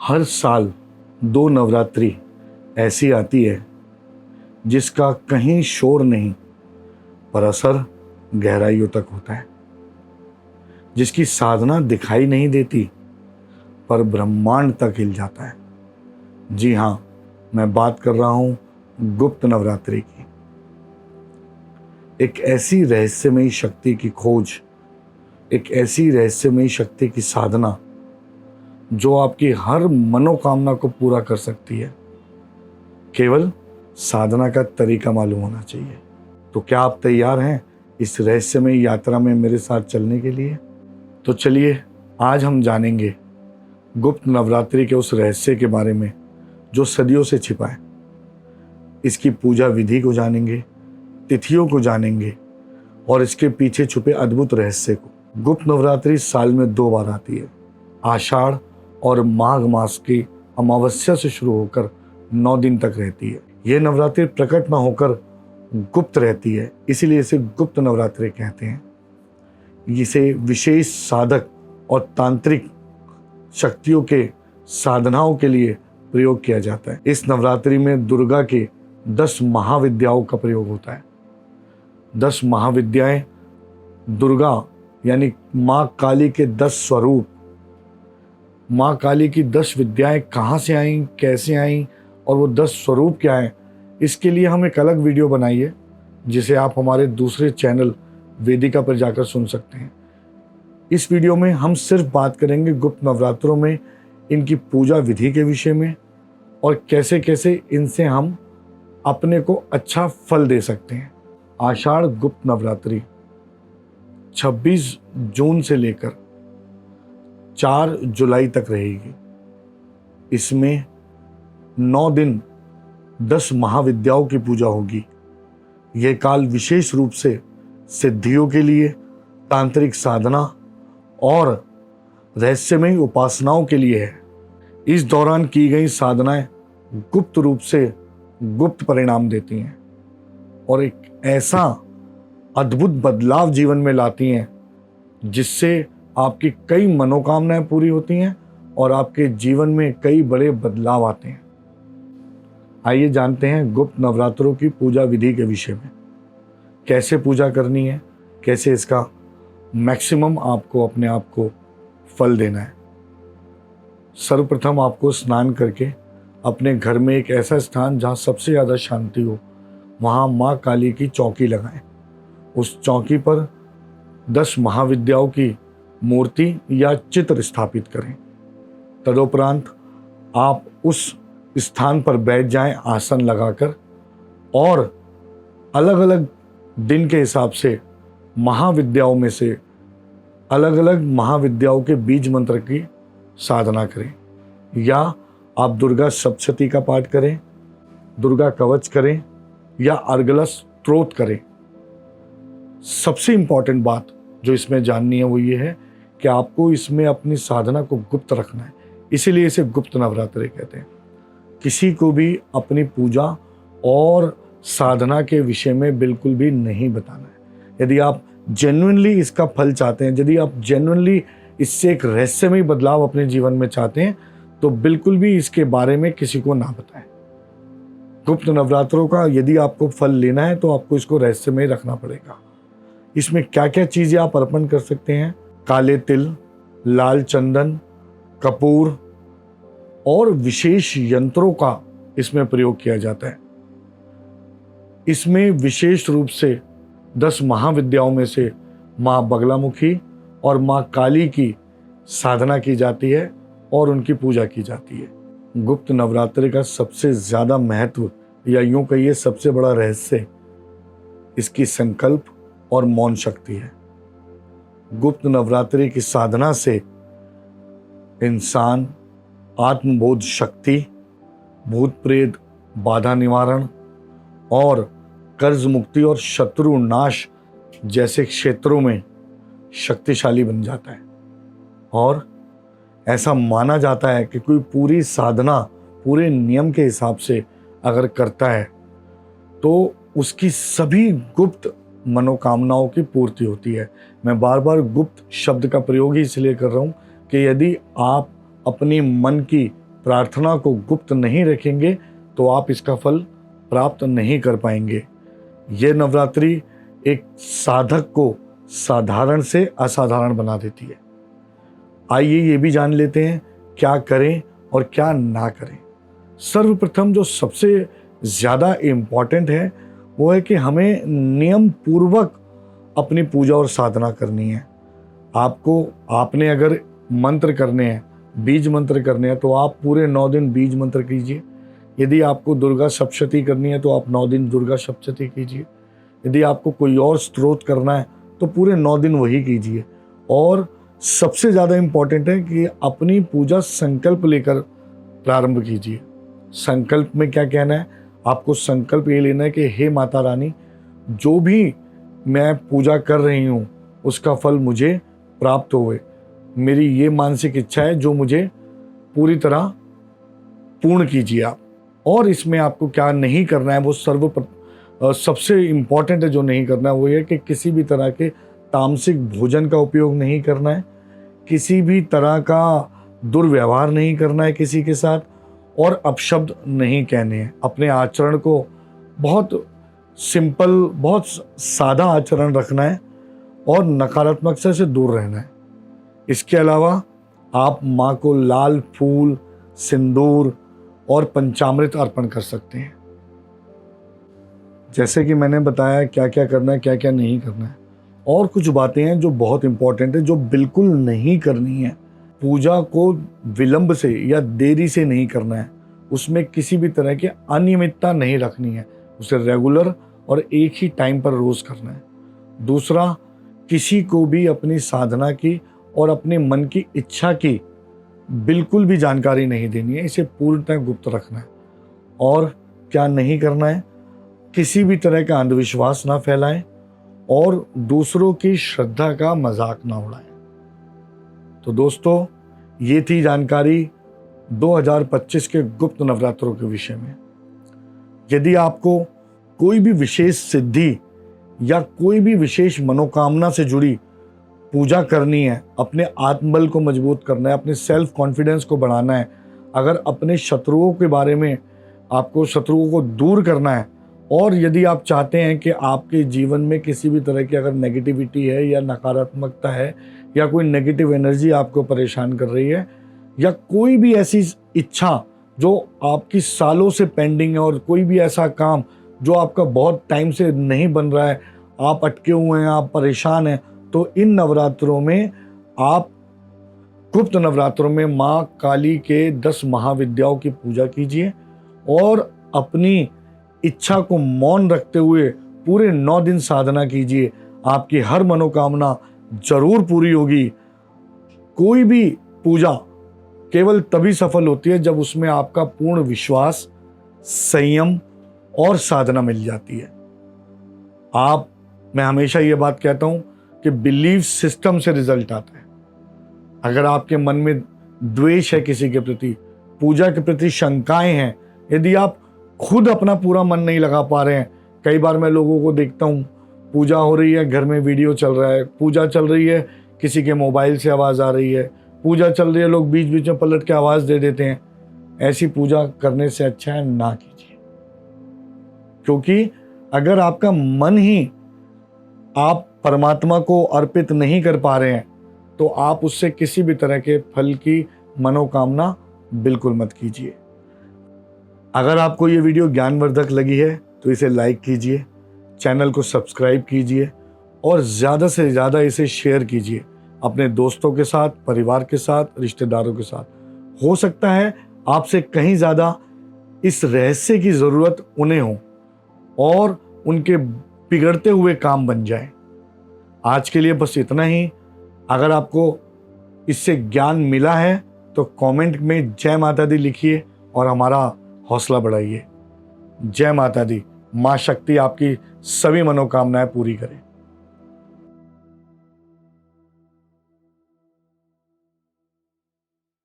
हर साल 2 नवरात्रि ऐसी आती है जिसका कहीं शोर नहीं पर असर गहराइयों तक होता है, जिसकी साधना दिखाई नहीं देती पर ब्रह्मांड तक हिल जाता है। जी हाँ, मैं बात कर रहा हूँ गुप्त नवरात्रि की। एक ऐसी रहस्यमयी शक्ति की खोज, एक ऐसी रहस्यमयी शक्ति की साधना जो आपकी हर मनोकामना को पूरा कर सकती है। केवल साधना का तरीका मालूम होना चाहिए। तो क्या आप तैयार हैं इस रहस्यमयी यात्रा में मेरे साथ चलने के लिए? तो चलिए, आज हम जानेंगे गुप्त नवरात्रि के उस रहस्य के बारे में जो सदियों से छिपा है। इसकी पूजा विधि को जानेंगे, तिथियों को जानेंगे और इसके पीछे छुपे अद्भुत रहस्य को। गुप्त नवरात्रि साल में 2 बार आती है। आषाढ़ और माघ मास की अमावस्या से शुरू होकर 9 दिन तक रहती है। यह नवरात्रि प्रकट न होकर गुप्त रहती है, इसीलिए इसे गुप्त नवरात्रि कहते हैं। इसे विशेष साधक और तांत्रिक शक्तियों के साधनाओं के लिए प्रयोग किया जाता है। इस नवरात्रि में दुर्गा के 10 महाविद्याओं का प्रयोग होता है। 10 महाविद्याएं दुर्गा यानी माँ काली के 10 स्वरूप। माँ काली की 10 विद्याएं कहाँ से आईं, कैसे आईं और वो 10 स्वरूप क्या हैं, इसके लिए हम एक अलग वीडियो बनाई है जिसे आप हमारे दूसरे चैनल वेदिका पर जाकर सुन सकते हैं। इस वीडियो में हम सिर्फ बात करेंगे गुप्त नवरात्रों में इनकी पूजा विधि के विषय में और कैसे कैसे इनसे हम अपने को अच्छा फल दे सकते हैं। आषाढ़ गुप्त नवरात्रि 26 जून से लेकर 4 जुलाई तक रहेगी। इसमें 9 दिन 10 महाविद्याओं की पूजा होगी। यह काल विशेष रूप से सिद्धियों के लिए, तांत्रिक साधना और रहस्यमयी उपासनाओं के लिए है। इस दौरान की गई साधनाएं गुप्त रूप से गुप्त परिणाम देती हैं और एक ऐसा अद्भुत बदलाव जीवन में लाती हैं जिससे आपकी कई मनोकामनाएं पूरी होती हैं और आपके जीवन में कई बड़े बदलाव आते हैं। आइए जानते हैं गुप्त नवरात्रों की पूजा विधि के विषय में। कैसे पूजा करनी है, कैसे इसका मैक्सिमम आपको अपने आप को फल देना है। सर्वप्रथम आपको स्नान करके अपने घर में एक ऐसा स्थान जहाँ सबसे ज़्यादा शांति हो, वहाँ माँ काली की चौकी लगाएं। उस चौकी पर 10 महाविद्याओं की मूर्ति या चित्र स्थापित करें। तदुपरांत आप उस स्थान पर बैठ जाएं आसन लगाकर और अलग अलग दिन के हिसाब से महाविद्याओं में से अलग अलग महाविद्याओं के बीज मंत्र की साधना करें, या आप दुर्गा सप्तशती का पाठ करें, दुर्गा कवच करें या अर्गला स्तोत्र करें। सबसे इंपॉर्टेंट बात जो इसमें जाननी है वो ये है कि आपको इसमें अपनी साधना को गुप्त रखना है, इसीलिए इसे गुप्त नवरात्रि कहते हैं। किसी को भी अपनी पूजा और साधना के विषय में बिल्कुल भी नहीं बताना है। यदि आप जेन्युइनली इसका फल चाहते हैं, यदि आप जेन्युइनली इससे एक रहस्यमय बदलाव अपने जीवन में चाहते हैं, तो बिल्कुल भी इसके बारे में किसी को ना बताएं। गुप्त नवरात्रों का यदि आपको फल लेना है तो आपको इसको रहस्यमय रखना पड़ेगा। इसमें क्या क्या चीज़ें आप अर्पण कर सकते हैं? काले तिल, लाल चंदन, कपूर और विशेष यंत्रों का इसमें प्रयोग किया जाता है। इसमें विशेष रूप से 10 महाविद्याओं में से माँ बगलामुखी और माँ काली की साधना की जाती है और उनकी पूजा की जाती है। गुप्त नवरात्रि का सबसे ज़्यादा महत्व, या यूँ कहिए सबसे बड़ा रहस्य, इसकी संकल्प और मौन शक्ति है। गुप्त नवरात्रि की साधना से इंसान आत्मबोध शक्ति, भूत प्रेत बाधा निवारण और कर्ज मुक्ति और शत्रु नाश जैसे क्षेत्रों में शक्तिशाली बन जाता है। और ऐसा माना जाता है कि कोई पूरी साधना पूरे नियम के हिसाब से अगर करता है तो उसकी सभी गुप्त मनोकामनाओं की पूर्ति होती है। मैं बार बार गुप्त शब्द का प्रयोग ही इसलिए कर रहा हूँ कि यदि आप अपनी मन की प्रार्थना को गुप्त नहीं रखेंगे तो आप इसका फल प्राप्त नहीं कर पाएंगे। ये नवरात्रि एक साधक को साधारण से असाधारण बना देती है। आइए ये भी जान लेते हैं क्या करें और क्या ना करें। सर्वप्रथम जो सबसे ज़्यादा इम्पॉर्टेंट है वो है कि हमें नियम पूर्वक अपनी पूजा और साधना करनी है। आपने अगर मंत्र करने हैं, बीज मंत्र करने हैं, तो आप पूरे 9 दिन बीज मंत्र कीजिए। यदि आपको दुर्गा सप्तशती करनी है तो आप 9 दिन दुर्गा सप्तशती कीजिए। यदि आपको कोई और स्तोत्र करना है तो पूरे 9 दिन वही कीजिए। और सबसे ज़्यादा इम्पॉर्टेंट है कि अपनी पूजा संकल्प लेकर प्रारंभ कीजिए। संकल्प में क्या कहना है? आपको संकल्प ये लेना है कि हे माता रानी, जो भी मैं पूजा कर रही हूँ उसका फल मुझे प्राप्त होवे। मेरी ये मानसिक इच्छा है जो मुझे पूरी तरह पूर्ण कीजिए आप। और इसमें आपको क्या नहीं करना है वो सबसे इम्पॉर्टेंट है। जो नहीं करना है वो ये कि किसी भी तरह के तामसिक भोजन का उपयोग नहीं करना है, किसी भी तरह का दुर्व्यवहार नहीं करना है किसी के साथ, और अपशब्द नहीं कहने हैं। अपने आचरण को बहुत सिंपल, बहुत सादा आचरण रखना है और नकारात्मकता से दूर रहना है। इसके अलावा आप माँ को लाल फूल, सिंदूर और पंचामृत अर्पण कर सकते हैं। जैसे कि मैंने बताया क्या क्या करना है, क्या क्या नहीं करना है। और कुछ बातें हैं जो बहुत इंपॉर्टेंट है, जो बिल्कुल नहीं करनी है। पूजा को विलंब से या देरी से नहीं करना है। उसमें किसी भी तरह की अनियमितता नहीं रखनी है। उसे रेगुलर और एक ही टाइम पर रोज करना है। दूसरा, किसी को भी अपनी साधना की और अपने मन की इच्छा की बिल्कुल भी जानकारी नहीं देनी है। इसे पूर्णतः गुप्त रखना है। और क्या नहीं करना है? किसी भी तरह का अंधविश्वास ना फैलाएं और दूसरों की श्रद्धा का मजाक ना उड़ाएं। तो दोस्तों, ये थी जानकारी 2025 के गुप्त नवरात्रों के विषय में। यदि आपको कोई भी विशेष सिद्धि या कोई भी विशेष मनोकामना से जुड़ी पूजा करनी है, अपने आत्मबल को मजबूत करना है, अपने सेल्फ कॉन्फिडेंस को बढ़ाना है, अगर अपने शत्रुओं के बारे में आपको शत्रुओं को दूर करना है, और यदि आप चाहते हैं कि आपके जीवन में किसी भी तरह की अगर नेगेटिविटी है या नकारात्मकता है या कोई नेगेटिव एनर्जी आपको परेशान कर रही है, या कोई भी ऐसी इच्छा जो आपकी सालों से पेंडिंग है, और कोई भी ऐसा काम जो आपका बहुत टाइम से नहीं बन रहा है, आप अटके हुए हैं, आप परेशान हैं, तो इन नवरात्रों में आप गुप्त नवरात्रों में माँ काली के 10 महाविद्याओं की पूजा कीजिए और अपनी इच्छा को मौन रखते हुए पूरे 9 दिन साधना कीजिए। आपकी हर मनोकामना जरूर पूरी होगी। कोई भी पूजा केवल तभी सफल होती है जब उसमें आपका पूर्ण विश्वास, संयम और साधना मिल जाती है। मैं हमेशा ये बात कहता हूं कि बिलीफ सिस्टम से रिजल्ट आता है। अगर आपके मन में द्वेष है किसी के प्रति, पूजा के प्रति शंकाएं हैं, यदि आप खुद अपना पूरा मन नहीं लगा पा रहे हैं, कई बार मैं लोगों को देखता हूं, पूजा हो रही है, घर में वीडियो चल रहा है, पूजा चल रही है, किसी के मोबाइल से आवाज आ रही है, पूजा चल रही है, लोग बीच बीच में पलट के आवाज दे देते हैं। ऐसी पूजा करने से अच्छा है ना कीजिए। क्योंकि अगर आपका मन ही आप परमात्मा को अर्पित नहीं कर पा रहे हैं, तो आप उससे किसी भी तरह के फल की मनोकामना बिल्कुल मत कीजिए। अगर आपको ये वीडियो ज्ञानवर्धक लगी है तो इसे लाइक कीजिए, चैनल को सब्सक्राइब कीजिए और ज़्यादा से ज़्यादा इसे शेयर कीजिए अपने दोस्तों के साथ, परिवार के साथ, रिश्तेदारों के साथ। हो सकता है आपसे कहीं ज़्यादा इस रहस्य की ज़रूरत उन्हें हो और उनके बिगड़ते हुए काम बन जाए। आज के लिए बस इतना ही। अगर आपको इससे ज्ञान मिला है तो कमेंट में जय माता दी लिखिए और हमारा हौसला बढ़ाइए। जय माता दी। माँ शक्ति आपकी सभी मनोकामनाएं पूरी करे।